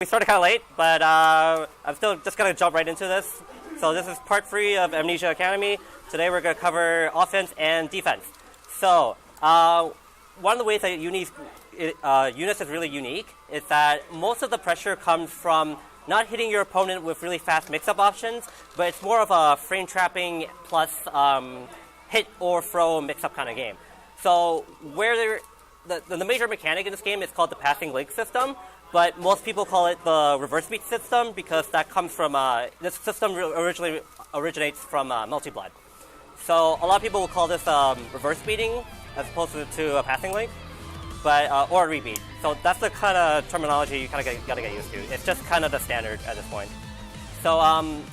we started kind of late, but I'm still just going to jump right into this. So this is part 3 of Amnesia Academy. Today we're going to cover offense and defense. So one of the ways that UniST is really unique is that most of the pressure comes from not hitting your opponent with really fast mix-up options, but it's more of a frame trapping plus hit or throw mix-up kind of game. So where the major mechanic in this game is called the passing link system, but most people call it the reverse beat system because that comes from this system originally originates from multi-blood. So a lot of people will call this reverse beating as opposed to a passing link, but or a rebeat. So that's the kind of terminology you kind of got to get used to. It's just kind of the standard at this point. So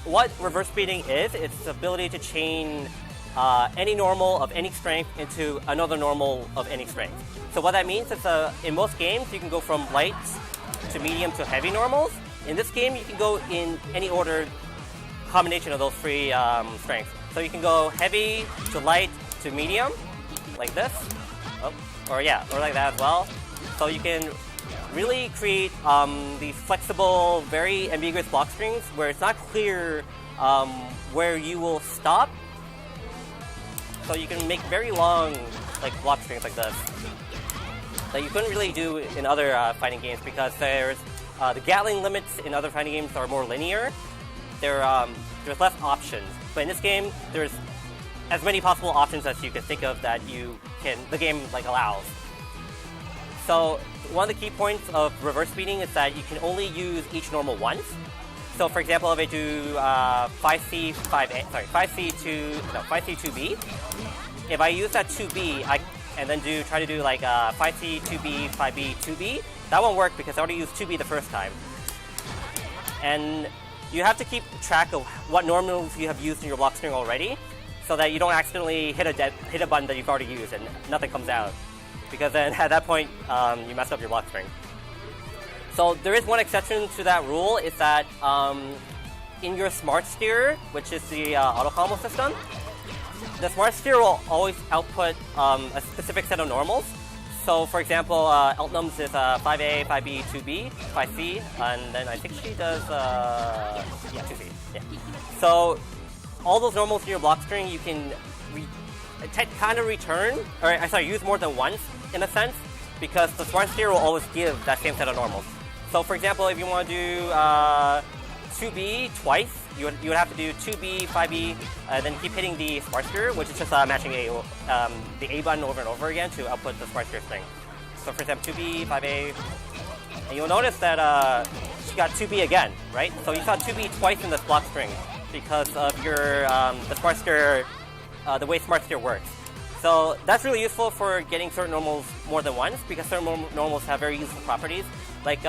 what reverse beating is, it's the ability to chain any normal of any strength into another normal of any strength. So what that means is in most games, you can go from light to medium to heavy normals. In this game, you can go in any order combination of those three strengths. So you can go heavy to light to medium, like this, or like that as well. So you can really create these flexible, very ambiguous block strings where it's not clear where you will stop. So you can make very long block strings like this that you couldn't really do in other fighting games because there's the Gatling limits in other fighting games are more linear. There's less options, but in this game there's as many possible options as you can think of that the game allows. So one of the key points of reverse beating is that you can only use each normal once. So for example, if I do 5C 2B, if I use that 2B, and then try to do 5C 2B 5B 2B, that won't work because I already used 2B the first time. And you have to keep track of what normals you have used in your block string already, so that you don't accidentally hit a button that you've already used and nothing comes out, because then at that point you mess up your block string. So there is one exception to that rule, is that in your smart steer, which is the auto combo system, the smart steer will always output a specific set of normals. So for example, Altnums is 5A, 5B, 2B, 5C, and then I think she does 2C. Yeah. So all those normals in your block string you can use more than once in a sense, because the smart steer will always give that same set of normals. So for example, if you want to do 2B twice, you would have to do 2B, 5B, and then keep hitting the smart steer, which is just matching the A button over and over again to output the smart steer string. So for example, 2B, 5A, and you'll notice that she got 2B again, right? So you saw 2B twice in this block string because of your the smart steer, the way smart steer works. So that's really useful for getting certain normals more than once, because certain normals have very useful properties. Like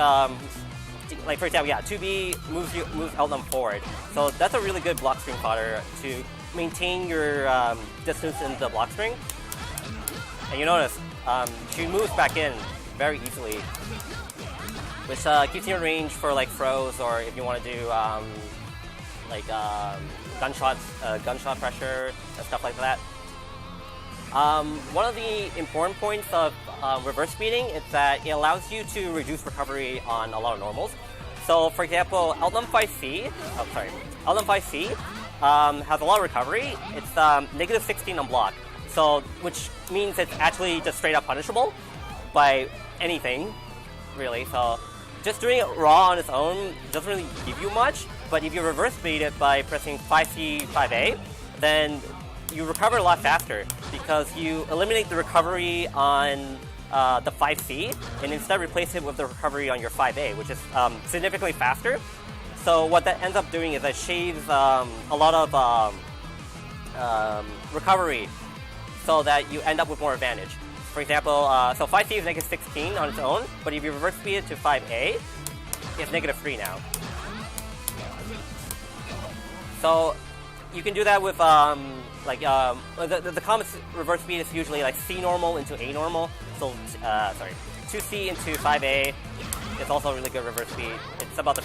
for example, 2B moves Altnum forward. So that's a really good block string fodder to maintain your distance in the block string. And you notice she moves back in very easily, which keeps you in range for throws, or if you want to do gunshot pressure and stuff like that. One of the important points of reverse beating is that it allows you to reduce recovery on a lot of normals. So for example, Altnum 5C has a lot of recovery. It's negative 16 on block, so which means it's actually just straight up punishable by anything, really. So just doing it raw on its own doesn't really give you much, but if you reverse beat it by pressing 5C 5A, then you recover a lot faster because you eliminate the recovery on the 5C and instead replace it with the recovery on your 5A, which is significantly faster. So what that ends up doing is it shaves a lot of recovery so that you end up with more advantage. For example, so 5C is negative 16 on its own, but if you reverse speed it to 5A, it's negative 3 now. So you can do that with the common reverse speed is usually C normal into A normal. So 2C into 5A is also a really good reverse speed. It's about the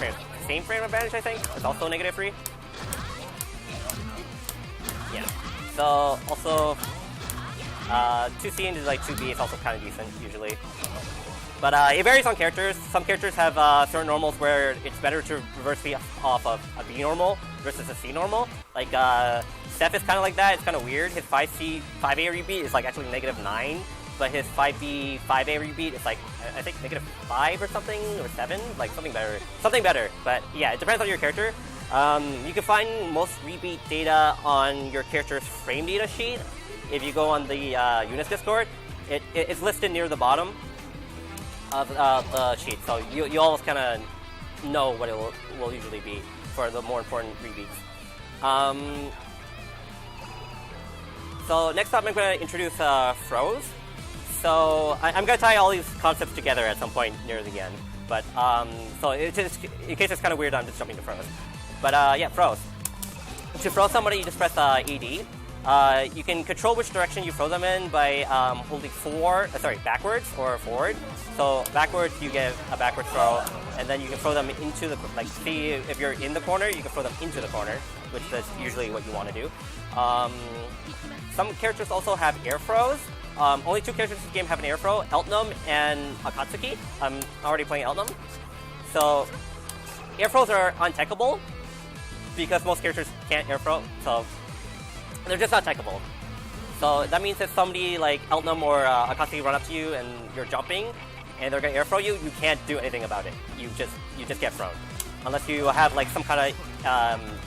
same frame advantage, I think. It's also negative 3. Yeah. So also 2C into like 2B is also kind of decent usually. But it varies on characters. Some characters have certain normals where it's better to reverse B off of a B normal versus a C normal. Like Steph is kind of like that. It's kind of weird. His 5C 5A rebeat is like actually -9, but his 5B 5A rebeat is like I think -5 or something or 7, like something better. But yeah, it depends on your character. You can find most rebeat data on your character's frame data sheet. If you go on the UniST Discord, it's listed near the bottom of the sheet, so you always kind of know what it will usually be for the more important rebeats. So next up, I'm going to introduce throws. So I'm going to tie all these concepts together at some point near the end. But so in case it's kind of weird, I'm just jumping to throws. But yeah, throws. To throw somebody, you just press ED. You can control which direction you throw them in by holding backwards or forward. So backwards, you get a backward throw, and then you can throw them into the, like, see if you're in the corner, you can throw them into the corner, which is usually what you want to do. Some characters also have air throws. Only 2 characters in this game have an air throw, Eltnum and Akatsuki. I'm already playing Eltnum. So air throws are untechable because most characters can't air throw, so they're just not techable. So that means if somebody like Eltnum or Akatsuki run up to you and you're jumping and they're going to air throw you, you can't do anything about it. You just get thrown. Unless you have like some kind of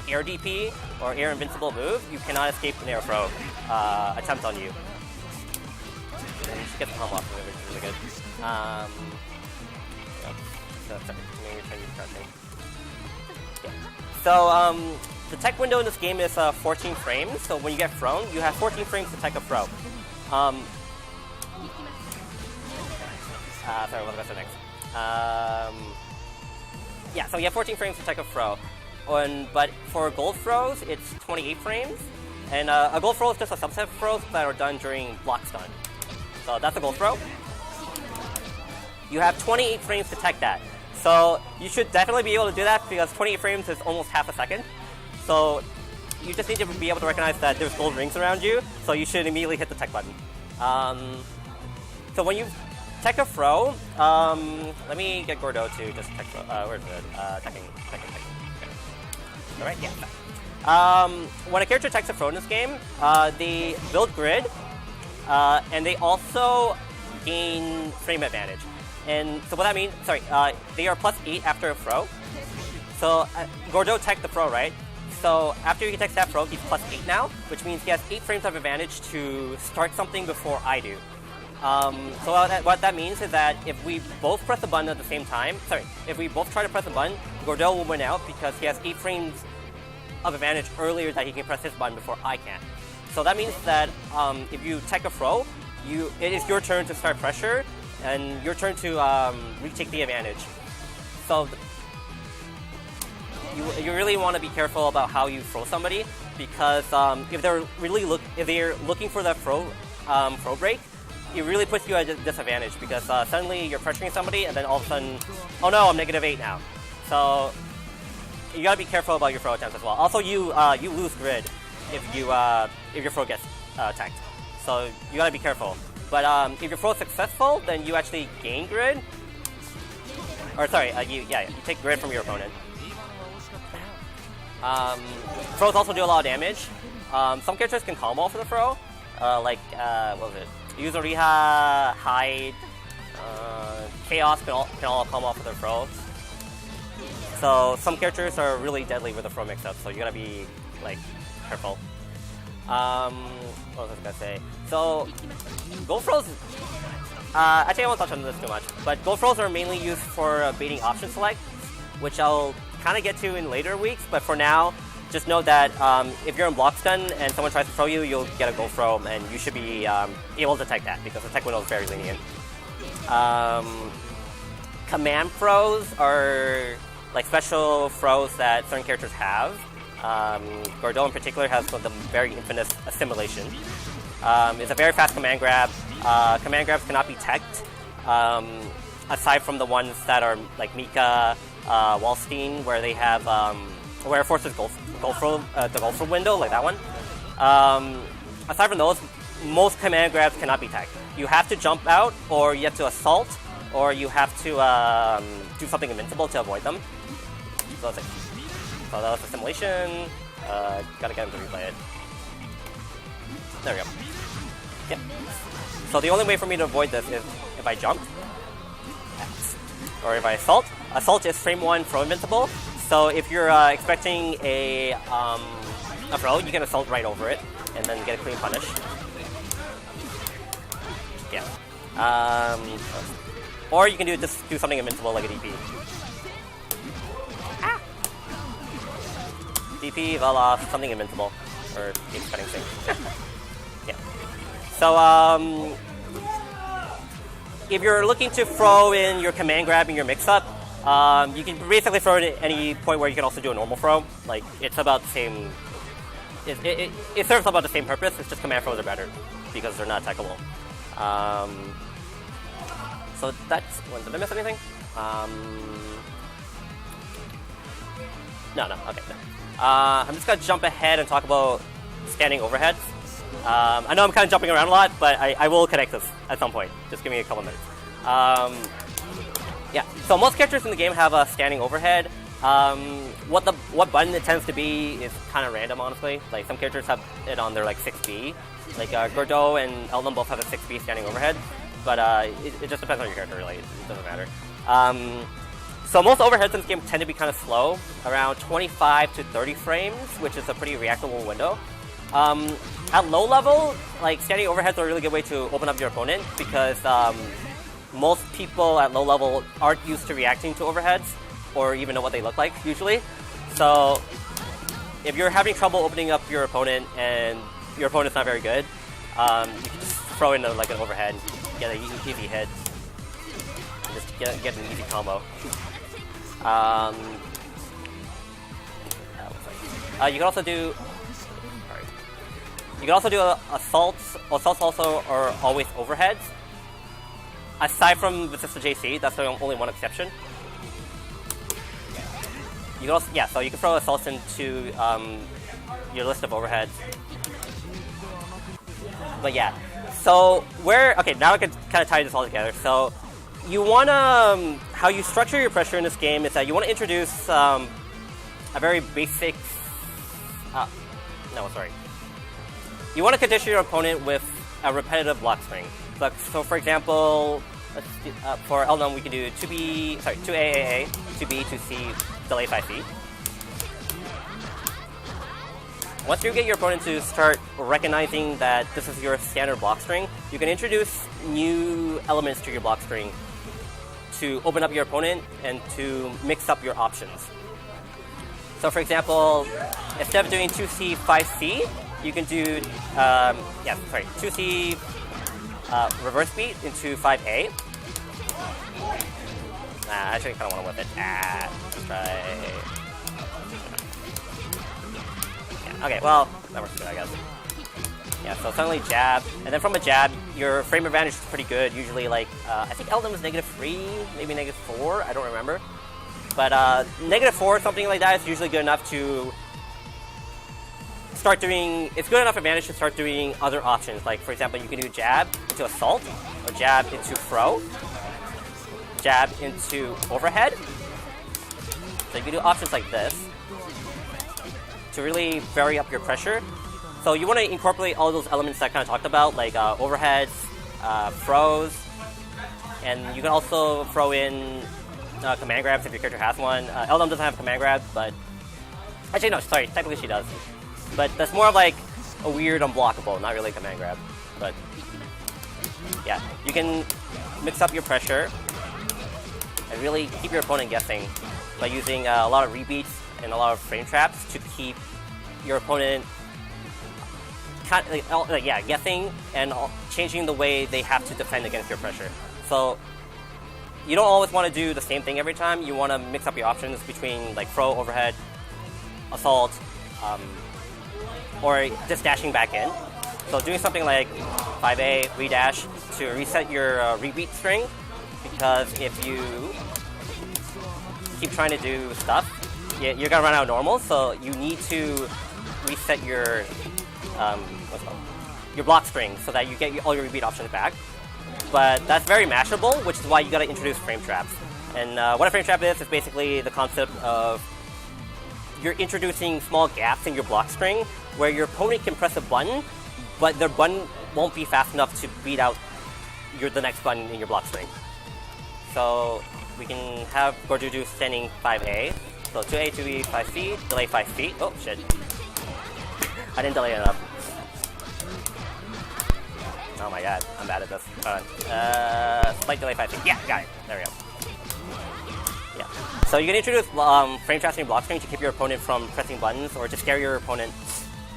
air DP or air invincible move, you cannot escape an air throw attempt on you. And you should get the combo off of it, which is really good. So the tech window in this game is 14 frames, so when you get thrown, you have 14 frames to tech a throw. Sorry, what was I next? Yeah, so you have 14 frames to tech a throw. But for gold throws, it's 28 frames. And a gold throw is just a subset of throws that are done during block stun. So that's a gold throw. You have 28 frames to tech that. So you should definitely be able to do that because 28 frames is almost half a second. So you just need to be able to recognize that there's gold rings around you, so you should immediately hit the tech button. So when you tech a throw, let me get Gordo to just tech throw. Where's it? Teching. Alright, yeah. When a character techs a throw in this game, they build grid, and they also gain frame advantage. And so what that means, they are +8 after a throw. So Gordo teched the throw, right? So after he takes that throw, he's +8 now, which means he has 8 frames of advantage to start something before I do. So what that means is that if we both press the button at the same time, if we both try to press the button, Gordo will win out because he has 8 frames of advantage earlier that he can press his button before I can. So that means that if you tech a throw, it is your turn to start pressure, and your turn to retake the advantage. So you really want to be careful about how you throw somebody because if they're looking for that throw break, it really puts you at a disadvantage because suddenly you're pressuring somebody and then all of a sudden, oh no, I'm -8 now. So you gotta be careful about your throw attempts as well. Also, you lose grid if your throw gets tagged. So you gotta be careful. But if your throw is successful, then you actually gain grid. Or you take grid from your opponent. Throws also do a lot of damage. Some characters can combo for the throw, like what was it? Yuzuriha, Hyde, Chaos can all combo for their throw. So some characters are really deadly with the throw mix-up, so you gotta be like careful. What was I gonna say? So gold throws. Actually, I won't touch on this too much, but gold throws are mainly used for baiting option select, which I'll kind of get to in later weeks. But for now, just know that if you're in block stun and someone tries to throw you, you'll get a gold throw, and you should be able to tech that because the tech window is very lenient. Command throws are like special throws that certain characters have. Gordo in particular has the very infamous assimilation. It's a very fast command grab. Command grabs cannot be teched, aside from the ones that are like Mika, Wallstein, where they have where it forces the gold throw window, like that one. Aside from those, most command grabs cannot be tagged. You have to jump out, or you have to assault, or you have to do something invincible to avoid them. So that's it. So that was the simulation. Gotta get him to replay it. There we go. Yep. So the only way for me to avoid this is if I jump, or if I assault. Assault is frame 1 throw invincible. So if you're expecting a throw, you can assault right over it and then get a clean punish. Yeah. Or you can just do something invincible like a DP. Ah. DP, voila, something invincible, or cutting thing. Yeah. So if you're looking to throw in your command grab in your mix-up, you can basically throw it at any point where you can also do a normal throw. Like, it's about the same. It serves about the same purpose. It's just command throws are better because they're not attackable. So that's. Did I miss anything? No. Okay. I'm just gonna jump ahead and talk about standing overheads. I know I'm kind of jumping around a lot, but I will connect this at some point. Just give me a couple minutes. Yeah, so most characters in the game have a standing overhead. What button it tends to be is kind of random, honestly. Like, some characters have it on their, like, 6B. Like, Gordeau and Eldon both have a 6B standing overhead. But it just depends on your character, really. It doesn't matter. So most overheads in this game tend to be kind of slow, around 25 to 30 frames, which is a pretty reactable window. At low level, like, standing overheads are a really good way to open up your opponent because most people at low level aren't used to reacting to overheads or even know what they look like, usually. So if you're having trouble opening up your opponent and your opponent's not very good, you can just throw in like an overhead, get an easy hit, and just get an easy combo. You can also do. You can also do assaults. Assaults also are always overheads. Aside from Resista JC, that's the only one exception. You can also, so you can throw assaults into your list of overheads. But yeah, so now I can kind of tie this all together. So you want to, how you structure your pressure in this game is that you want to introduce a very basic, you want to condition your opponent with a repetitive block string. So for example, for Eldon we can do 2AAA, 2B, 2C, delay 5C. Once you get your opponent to start recognizing that this is your standard block string, you can introduce new elements to your block string to open up your opponent and to mix up your options. So for example, instead of doing 2C, 5C, you can do 2C reverse beat into 5A. I actually kind of want to whip it. Let's try. Yeah, okay, well, that works good, I guess. Yeah, so suddenly jab, and then from a jab, your frame advantage is pretty good. Usually, like, I think Eldon was -3, maybe -4, I don't remember. But -4, something like that, is usually good enough to start doing, it's good enough advantage to start doing other options. Like, for example, you can do jab into assault, or jab into throw, jab into overhead. So you can do options like this to really vary up your pressure. So you want to incorporate all those elements that I kind of talked about, like overheads, throws, and you can also throw in command grabs if your character has one. Eldon doesn't have command grabs, but actually no, sorry, technically she does. But that's more of like a weird unblockable, not really a command grab. But yeah, you can mix up your pressure and really keep your opponent guessing by using a lot of rebeats and a lot of frame traps to keep your opponent guessing and changing the way they have to defend against your pressure. So you don't always want to do the same thing every time. You want to mix up your options between like throw, overhead, assault, or just dashing back in. So doing something like 5A, redash to reset your rebeat string, because if you keep trying to do stuff, you're going to run out of normals, so you need to reset your your block string so that you get all your repeat options back. But that's very mashable, which is why you gotta introduce frame traps. And what a frame trap is basically the concept of you're introducing small gaps in your block string where your opponent can press a button, but their button won't be fast enough to beat out the next button in your block string. So we can have Gordo do standing 5A. So 2A, 2B, 5 feet, delay 5 feet. Oh shit. I didn't delay enough. Oh my god, I'm bad at this. Hold on. Slight delay 5 feet. Yeah, got it. There we go. Yeah. So you can introduce frame traps in your block string to keep your opponent from pressing buttons, or to scare your opponent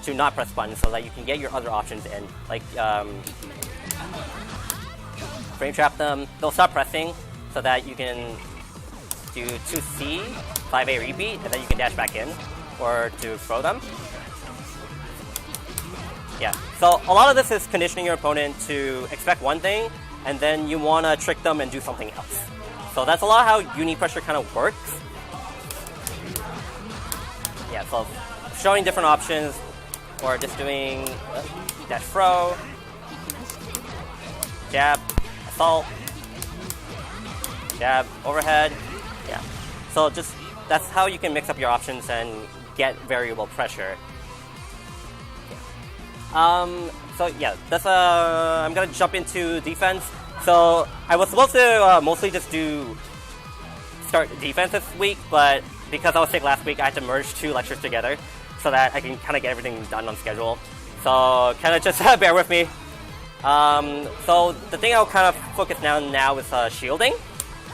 to not press buttons so that you can get your other options in. Like, frame trap them, they'll stop pressing so that you can do 2C, 5A repeat, and then you can dash back in, or to throw them. Yeah, so a lot of this is conditioning your opponent to expect one thing, and then you want to trick them and do something else. So that's a lot how uni pressure kind of works. Yeah, so showing different options, or just doing dash throw, jab, assault, jab, overhead. Yeah, so just that's how you can mix up your options and get variable pressure. So yeah, that's I'm gonna jump into defense. So I was supposed to mostly just start defense this week, but because I was sick last week, I had to merge 2 lectures together so that I can kind of get everything done on schedule. So kind of just bear with me. So the thing I'll kind of focus now is shielding.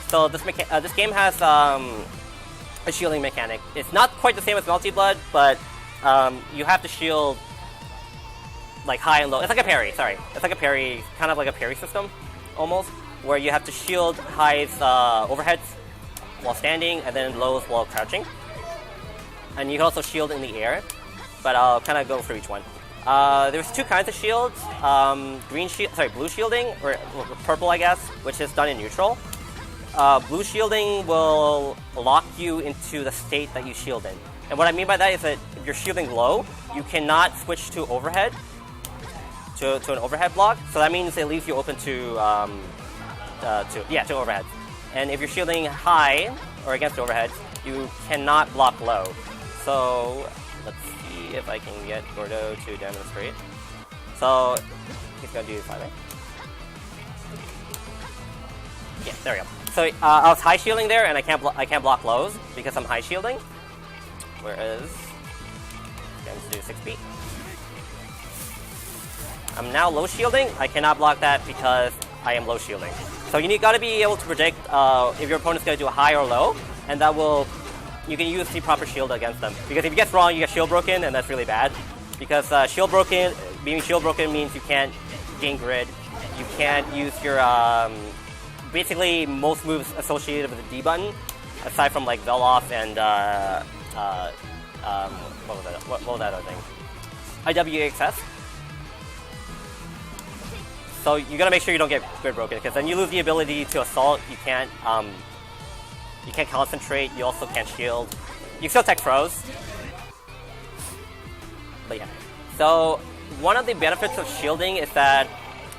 So this game has a shielding mechanic. It's not quite the same as Multi-Blood, but you have to shield like high and low. It's like a parry, sorry. It's like a parry, kind of like a parry system, almost, where you have to shield highs overheads while standing, and then lows while crouching. And you can also shield in the air, but I'll kind of go through each one. There's 2 kinds of shields. Blue shielding, or purple, I guess, which is done in neutral. Blue shielding will lock you into the state that you shield in. And what I mean by that is that if you're shielding low, you cannot switch to overhead, to an overhead block. So that means it leaves you open to overhead. And if you're shielding high or against overhead, you cannot block low. So let's see if I can get Gordo to demonstrate. So he's gonna do 5A. Yeah, there we go. So I was high shielding there, and I can't block lows because I'm high shielding. Whereas I'm gonna do 6B. I'm now low shielding. I cannot block that because I am low shielding. So you gotta be able to predict if your opponent's gonna do a high or low, and you can use the proper shield against them. Because if you get wrong, you get shield broken, and that's really bad. Because being shield broken means you can't gain grid. You can't use your basically most moves associated with the D button, aside from like Veloff and what was that other thing? IWAXS. So you gotta make sure you don't get grid broken, because then you lose the ability to assault. You can't concentrate. You also can't shield. You can still tech throws. But yeah. So one of the benefits of shielding is that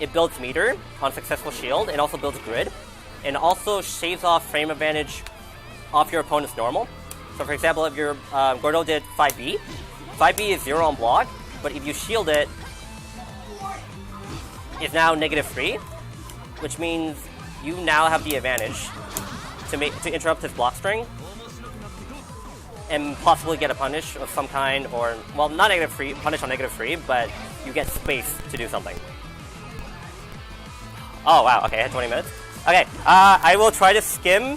it builds meter on successful shield, and also builds grid, and also shaves off frame advantage off your opponent's normal. So for example, if your Gordo did 5B, 5B is 0 on block, but if you shield it, it's now -3, which means you now have the advantage to interrupt his block string and possibly get a punish of some kind, or, well, not -3, punish on -3, but you get space to do something. Oh wow, okay, I had 20 minutes. Okay, I will try to skim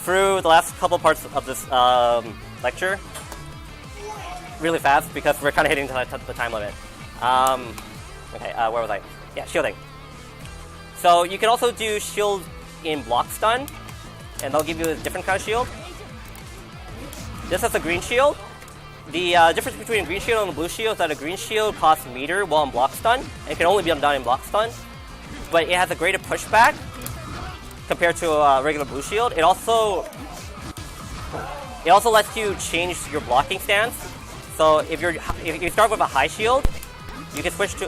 through the last couple parts of this lecture really fast, because we're kind of hitting the time limit. Okay, where was I? Yeah, shielding. So you can also do shield in block stun, and they'll give you a different kind of shield. This is a green shield. The difference between a green shield and a blue shield is that a green shield costs meter while in block stun, and it can only be done in block stun, but it has a greater pushback compared to a regular blue shield. It also lets you change your blocking stance. So if you start with a high shield, you can switch to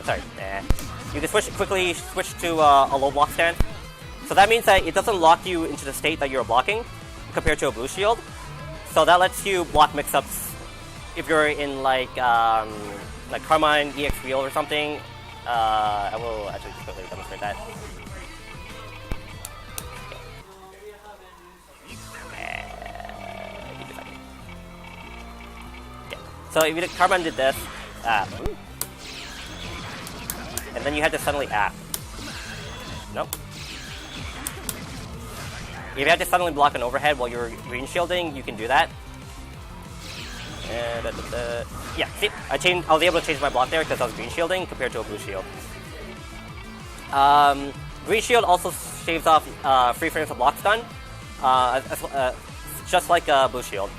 you can quickly switch to a low block stance. So that means that it doesn't lock you into the state that you're blocking compared to a blue shield. So that lets you block mix-ups if you're in like Carmine EX Wheel or something. I will actually just quickly demonstrate that. So if you did, Carmine did this, and then you had to suddenly Nope. If you had to suddenly block an overhead while you're green shielding, you can do that. Yeah, see, I was able to change my block there because I was green shielding compared to a blue shield. Green shield also shaves off free frames of block stun, just like blue shield.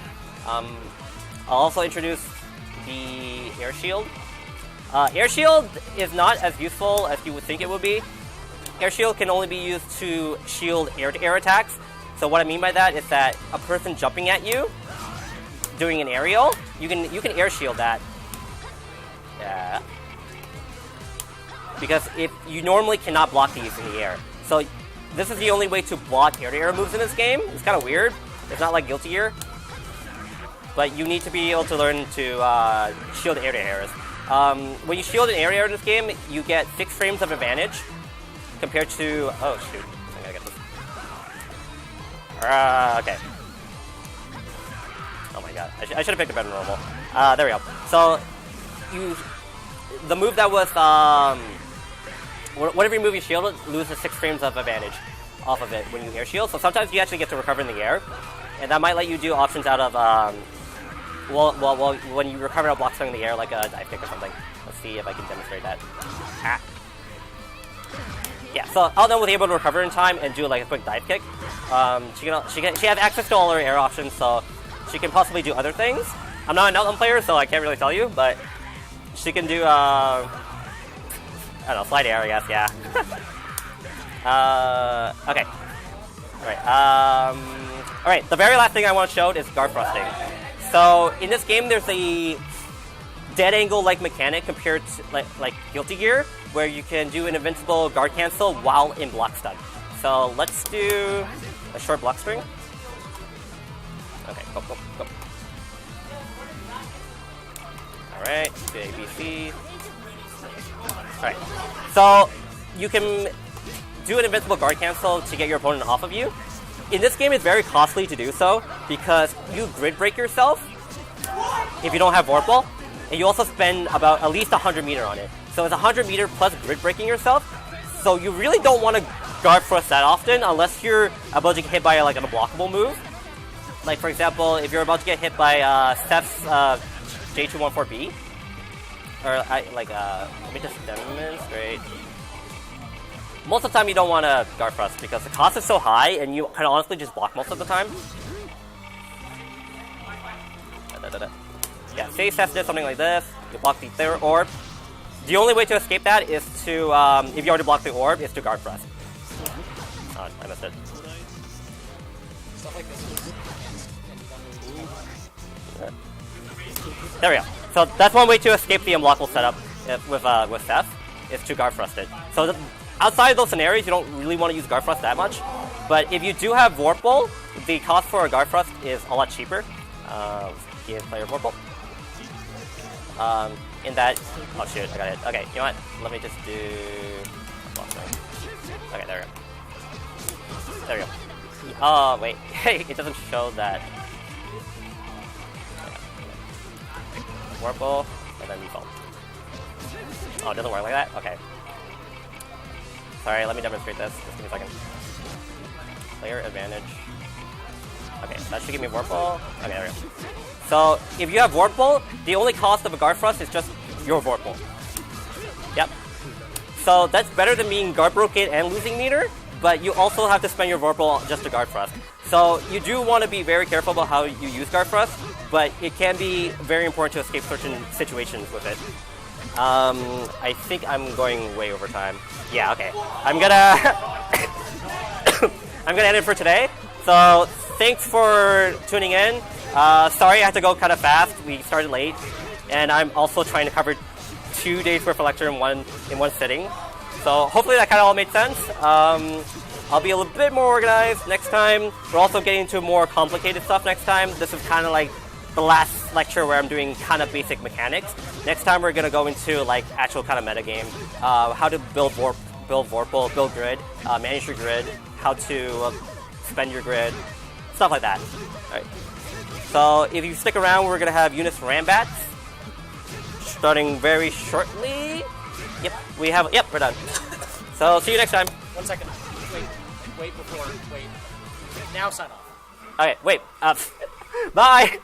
I'll also introduce the air shield. Air shield is not as useful as you would think it would be. Air shield can only be used to shield air-to-air attacks. So what I mean by that is that a person jumping at you, doing an aerial, you can air shield that. Yeah. Because you normally cannot block these in the air. So this is the only way to block air-to-air moves in this game. It's kind of weird. It's not like Guilty Gear. But you need to be able to learn to shield air-to-airs. When you shield an air-to-air in this game, you get 6 frames of advantage compared to... Oh, shoot. I gotta get this. Okay. Oh my god. I should have picked a better normal. There we go. So, the move that was... whenever you move your shield, it loses 6 frames of advantage off of it when you air shield. So sometimes you actually get to recover in the air. And that might let you do options out of... Well, when you recover a block stun in the air, like a dive kick or something. Let's see if I can demonstrate that. Yeah, so Outnow was able to recover in time and do like a quick dive kick. She has access to all her air options, so she can possibly do other things. I'm not an Outnow player, so I can't really tell you, but she can do I don't know, slide air, I guess. Yeah. Okay. All right. The very last thing I want to show is guard thrusting. So in this game, there's a dead angle-like mechanic compared to like Guilty Gear, where you can do an invincible guard cancel while in block stun. So let's do a short block string. Okay, go. All right, do ABC. All right, so you can do an invincible guard cancel to get your opponent off of you. In this game, it's very costly to do so because you grid break yourself if you don't have Warp Ball, and you also spend about at least 100 meter on it. So it's 100 meter plus grid breaking yourself. So you really don't want to guard thrust that often unless you're about to get hit by like an unblockable move. Like for example, if you're about to get hit by Steph's J214B, or let me just demonstrate. Most of the time you don't want to guard thrust because the cost is so high and you can honestly just block most of the time. Yeah, say Seth did something like this, you block the third orb. The only way to escape that is to, if you already blocked the orb, is to guard thrust. Oh, I missed it. There we go. So that's one way to escape the unblockable setup with Seth, is to guard thrust it. So outside of those scenarios, you don't really want to use guard thrust that much. But if you do have Warp Ball, the cost for a guard thrust is a lot cheaper. Give player Warp Ball. In that... Oh shoot, I got it. Okay, you know what? Let me just do... Okay, there we go. There we go. Oh, wait. It doesn't show that. Warp Ball, and then default. Oh, it doesn't work like that? Okay. Sorry, let me demonstrate this. Just give me a second. Player advantage. Okay, that should give me Warp Ball. Okay, there we go. So, if you have Warp Ball, the only cost of a guard thrust is just your Warp Ball. Yep. So, that's better than being guard broken and losing meter, but you also have to spend your Warp Ball just to guard thrust. So, you do want to be very careful about how you use guard thrust, but it can be very important to escape certain situations with it. I think I'm going way over time. Yeah, okay. I'm gonna end it for today. So thanks for tuning in. Sorry I had to go kind of fast. We started late, and I'm also trying to cover 2 days worth of lecture in one sitting. So hopefully that kind of all made sense. I'll be a little bit more organized next time. We're also getting into more complicated stuff next time. This is kind of like the last lecture where I'm doing kind of basic mechanics. Next time we're gonna go into like actual kind of metagame, how to build Vorpal, build grid, manage your grid, how to spend your grid, stuff like that. All right. So if you stick around, we're gonna have UniST Rambats starting very shortly. Yep, we're done. So see you next time. 1 second. Wait. Now sign off. Okay, wait. Bye.